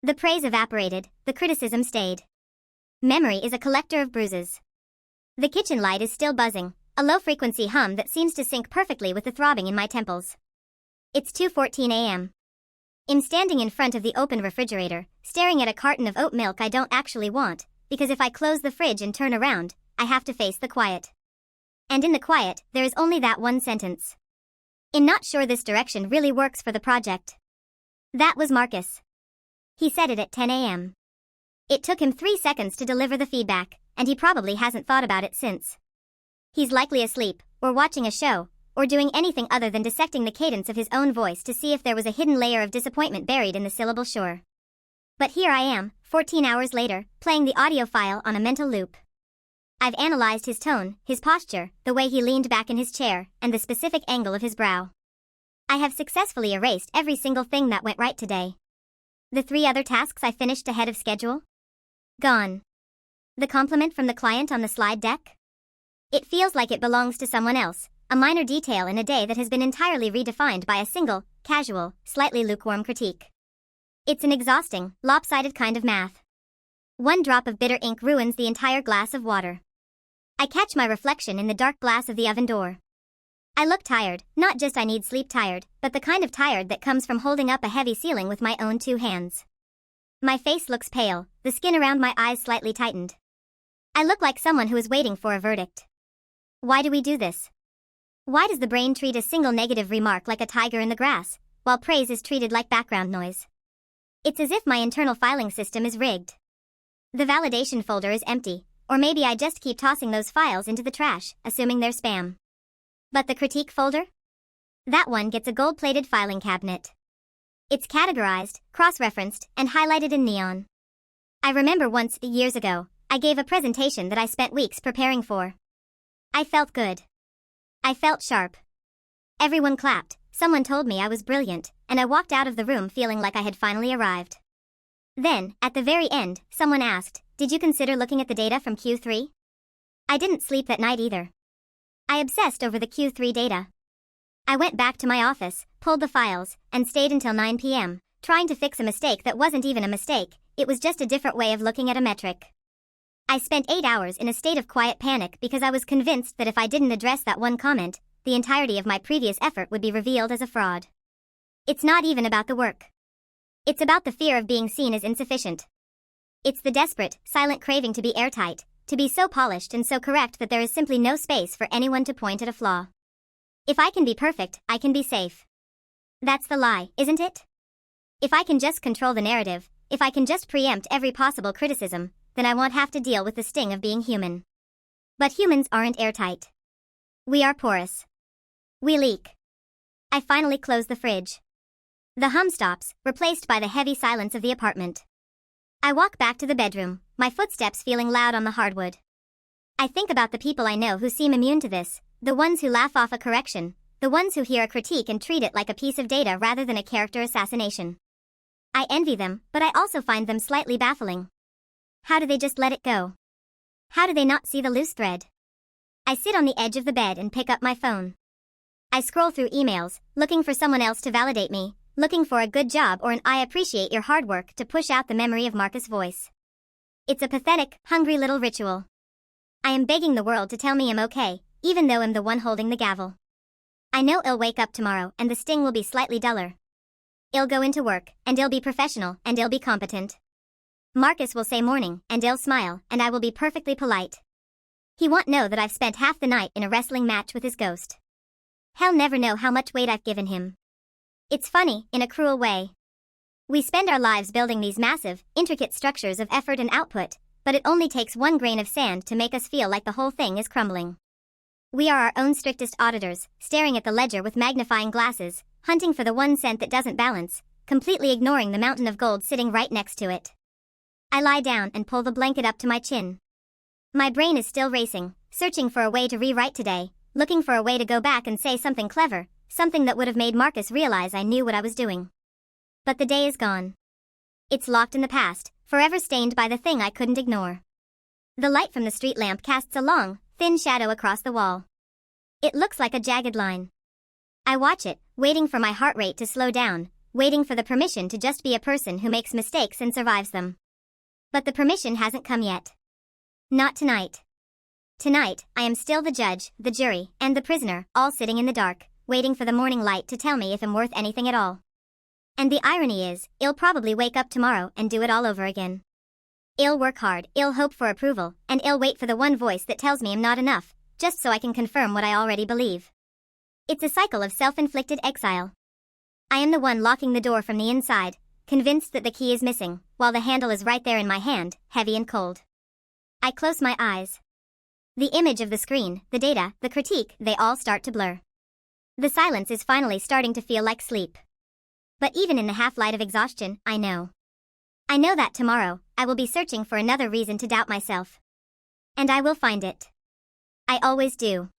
The praise evaporated, the criticism stayed. Memory is a collector of bruises. The kitchen light is still buzzing, a low-frequency hum that seems to sync perfectly with the throbbing in my temples. It's 2:14 a.m. I'm standing in front of the open refrigerator, staring at a carton of oat milk I don't actually want, because if I close the fridge and turn around, I have to face the quiet. And in the quiet, there is only that one sentence. I'm not sure this direction really works for the project. That was Marcus. He said it at 10 a.m. It took him 3 seconds to deliver the feedback, and he probably hasn't thought about it since. He's likely asleep, or watching a show, or doing anything other than dissecting the cadence of his own voice to see if there was a hidden layer of disappointment buried in the syllable sure. But here I am, 14 hours later, playing the audio file on a mental loop. I've analyzed his tone, his posture, the way he leaned back in his chair, and the specific angle of his brow. I have successfully erased every single thing that went right today. The 3 other tasks I finished ahead of schedule? Gone. The compliment from the client on the slide deck? It feels like it belongs to someone else, a minor detail in a day that has been entirely redefined by a single, casual, slightly lukewarm critique. It's an exhausting, lopsided kind of math. One drop of bitter ink ruins the entire glass of water. I catch my reflection in the dark glass of the oven door. I look tired, not just I need sleep tired, but the kind of tired that comes from holding up a heavy ceiling with my own 2 hands. My face looks pale, the skin around my eyes slightly tightened. I look like someone who is waiting for a verdict. Why do we do this? Why does the brain treat a single negative remark like a tiger in the grass, while praise is treated like background noise? It's as if my internal filing system is rigged. The validation folder is empty, or maybe I just keep tossing those files into the trash, assuming they're spam. But the critique folder? That one gets a gold-plated filing cabinet. It's categorized, cross-referenced, and highlighted in neon. I remember once, years ago, I gave a presentation that I spent weeks preparing for. I felt good. I felt sharp. Everyone clapped, someone told me I was brilliant, and I walked out of the room feeling like I had finally arrived. Then, at the very end, someone asked, "Did you consider looking at the data from Q3?" I didn't sleep that night either. I obsessed over the Q3 data. I went back to my office, pulled the files, and stayed until 9 p.m., trying to fix a mistake that wasn't even a mistake, it was just a different way of looking at a metric. I spent 8 hours in a state of quiet panic because I was convinced that if I didn't address that one comment, the entirety of my previous effort would be revealed as a fraud. It's not even about the work. It's about the fear of being seen as insufficient. It's the desperate, silent craving to be airtight, to be so polished and so correct that there is simply no space for anyone to point at a flaw. If I can be perfect, I can be safe. That's the lie, isn't it? If I can just control the narrative, if I can just preempt every possible criticism, then I won't have to deal with the sting of being human. But humans aren't airtight. We are porous. We leak. I finally close the fridge. The hum stops, replaced by the heavy silence of the apartment. I walk back to the bedroom, my footsteps feeling loud on the hardwood. I think about the people I know who seem immune to this, the ones who laugh off a correction, the ones who hear a critique and treat it like a piece of data rather than a character assassination. I envy them, but I also find them slightly baffling. How do they just let it go? How do they not see the loose thread? I sit on the edge of the bed and pick up my phone. I scroll through emails, looking for someone else to validate me, looking for a good job or an "I appreciate your hard work" to push out the memory of Marcus' voice. It's a pathetic, hungry little ritual. I am begging the world to tell me I'm okay, even though I'm the one holding the gavel. I know I'll wake up tomorrow and the sting will be slightly duller. I'll go into work, and I'll be professional, and I'll be competent. Marcus will say morning, and I'll smile, and I will be perfectly polite. He won't know that I've spent half the night in a wrestling match with his ghost. He'll never know how much weight I've given him. It's funny, in a cruel way. We spend our lives building these massive, intricate structures of effort and output, but it only takes one grain of sand to make us feel like the whole thing is crumbling. We are our own strictest auditors, staring at the ledger with magnifying glasses, hunting for the 1 cent that doesn't balance, completely ignoring the mountain of gold sitting right next to it. I lie down and pull the blanket up to my chin. My brain is still racing, searching for a way to rewrite today, looking for a way to go back and say something clever, something that would have made Marcus realize I knew what I was doing. But the day is gone. It's locked in the past, forever stained by the thing I couldn't ignore. The light from the street lamp casts a long, thin shadow across the wall. It looks like a jagged line. I watch it, waiting for my heart rate to slow down, waiting for the permission to just be a person who makes mistakes and survives them. But the permission hasn't come yet. Not tonight. Tonight, I am still the judge, the jury, and the prisoner, all sitting in the dark, waiting for the morning light to tell me if I'm worth anything at all. And the irony is, I'll probably wake up tomorrow and do it all over again. I'll work hard, I'll hope for approval, and I'll wait for the one voice that tells me I'm not enough, just so I can confirm what I already believe. It's a cycle of self-inflicted exile. I am the one locking the door from the inside, convinced that the key is missing, while the handle is right there in my hand, heavy and cold. I close my eyes. The image of the screen, the data, the critique, they all start to blur. The silence is finally starting to feel like sleep. But even in the half-light of exhaustion, I know. I know that tomorrow, I will be searching for another reason to doubt myself. And I will find it. I always do.